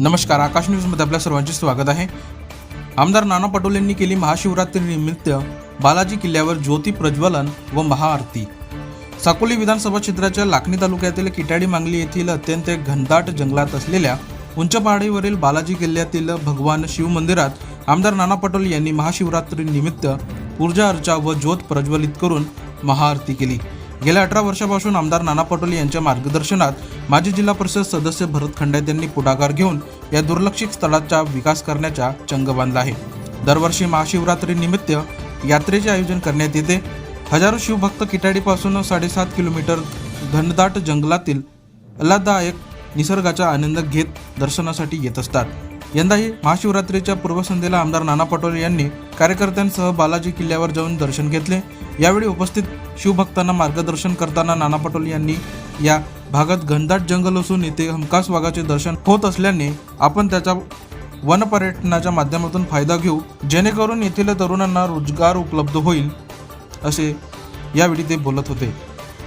नमस्कार, आकाश न्यूजमध्ये आपल्या सर्वांचे स्वागत आहे। आमदार नाना पटोले यांनी केली महाशिवरात्रीनिमित्त बालाजी किल्ल्यावर ज्योती प्रज्वलन व महाआरती। साकोली विधानसभा क्षेत्राच्या लाखनी तालुक्यातील किटाडी मांगली येथील अत्यंत घनदाट जंगलात असलेल्या उंच पहाडीवरील बालाजी किल्ल्यातील भगवान शिव मंदिरात आमदार नाना पटोले यांनी महाशिवरात्रीनिमित्त पूजा अर्चा व ज्योत प्रज्वलित करून महाआरती केली। गेल्या 18 वर्षापासून आमदार नाना पटोले यांच्या मार्गदर्शनात माजी जिल्हा परिषद सदस्य भरत खंडाईत यांनी पुढाकार घेऊन या दुर्लक्षित स्थळाचा विकास करण्याचा चंग बांधला आहे। दरवर्षी महाशिवरात्रीनिमित्त यात्रेचे आयोजन करण्यात येते। हजारो शिवभक्त किटाडीपासून 7.5 किलोमीटर घनदाट जंगलातील आल्हाददायक निसर्गाचा आनंद घेत दर्शनासाठी येत असतात। यंदाही महाशिवरात्रीच्या पूर्वसंध्येला आमदार नाना पटोले यांनी कार्यकर्त्यांसह बालाजी किल्ल्यावर जाऊन दर्शन घेतले। यावेळी उपस्थित शिवभक्तांना मार्गदर्शन करताना नाना पटोले यांनी या भागात घनदाट जंगल असून येथे हमखास वाघाचे दर्शन होत असल्याने आपण त्याचा वन पर्यटनाच्या माध्यमातून फायदा घेऊ, जेणेकरून येथील तरुणांना रोजगार उपलब्ध होईल, असे यावेळी ते बोलत होते।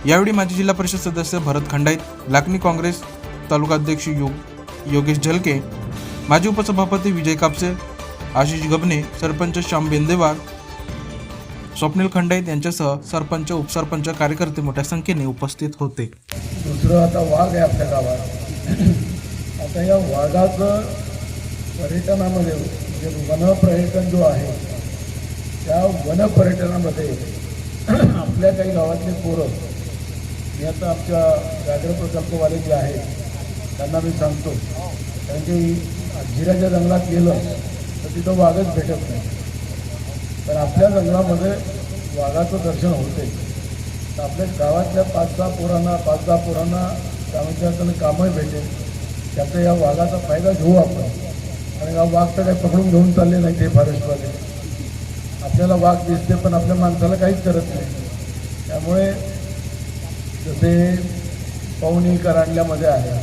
यावेळी माजी जिल्हा परिषद सदस्य भरत खंडाईत, लाखनी काँग्रेस तालुकाध्यक्ष योगेश झलके, माजी उपसभापती विजय कापसे, आशिष गबने, सरपंच श्याम बेंदेवार, स्वप्नील खंडाईत यांच्यासह सरपंच, उपसरपंच, कार्यकर्ते मोठ्या संख्येने उपस्थित होते। दुसरं आता वाघ आहे आपल्या गावात। आता या वाघाचं पर्यटनामध्ये जे वन पर्यटन जो आहे त्या वन पर्यटनामध्ये आपल्या काही गावातले पोरं, मी आता आमच्या व्याघ्र प्रकल्पवाले जे आहेत त्यांना मी सांगतो, कारण की जिऱ्याच्या जंगलात गेलं तर तिथं वाघच भेटत नाही, तर आपल्या जंगलामध्ये वाघाचं दर्शन होते। तर आपल्या गावातल्या 5-10 पोरांना त्यामध्ये कामही भेटेल, त्याचा या वाघाचा फायदा घेऊ आपण। आणि हा वाघ तर काही पकडून घेऊन चालले नाही ते फॉरेस्टवाले, आपल्याला वाघ दिसते पण आपल्या माणसाला काहीच करत नाही। त्यामुळे जसे पवनी कराडल्यामध्ये आहे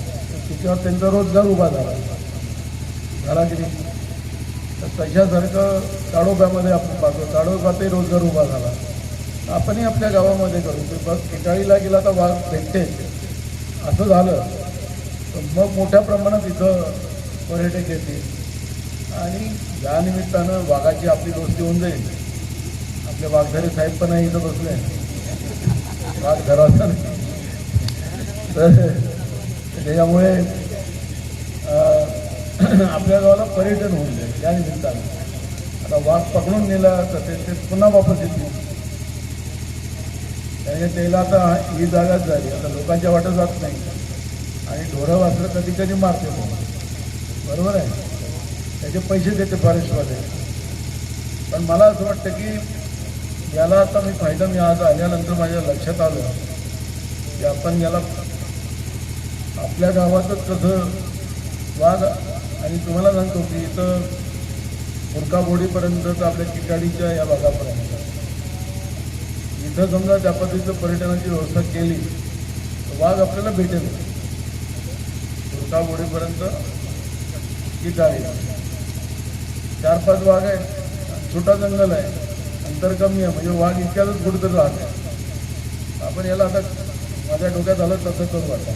त्याच्यावर त्यांचा रोजगार उभा झाला की नाही, तर तशासारखं ताडोब्यामध्ये आपण पाहतो, ताडोब्यातही रोजगार उभा झाला। आपणही आपल्या गावामध्ये करू की बस किटाळीला गेला तर वाघ भेटते असं झालं तर मग मोठ्या प्रमाणात इथं पर्यटक येतील आणि या निमित्तानं वाघाची आपली दोस्ती होऊन जाईल। आपले वाघधारी साहेब पण आहे इथं बसले, वाघ धराचा नाही, तर त्याच्यामुळे आपल्या गावाला पर्यटन होऊन जाईल या निमित्तानं। आता वाघ पकडून नेला तर ते पुन्हा वापस येतील, त्याने त्याला आता ही जागाच झाली, आता लोकांच्या वाटत जात नाही आणि ढोरं वासरं कधी कधी मारते, बरोबर आहे, त्याचे पैसे देते फॉरेस्टवाले। पण मला असं वाटतं की याला आता मी आज आल्यानंतर माझ्या लक्षात आलं की आपण याला आपल्या गावातच कसं वाघ, आणि तुम्हाला सांगतो की इथं मुरकाबोडीपर्यंत आपल्या किटाडीच्या या भागापर्यंत इथं समजा त्या पद्धतीचं पर्यटनाची व्यवस्था केली तर वाघ आपल्याला भेटेल। मुरकाबोडीपर्यंत किटाडी 4-5 वाघ आहेत, छोटा जंगल आहे, अंतर कमी आहे, म्हणजे वाघ इतक्यातच कुठेतरी राहत आहे। आपण याला आता माझ्या डोक्यात आलं तसं करू आता।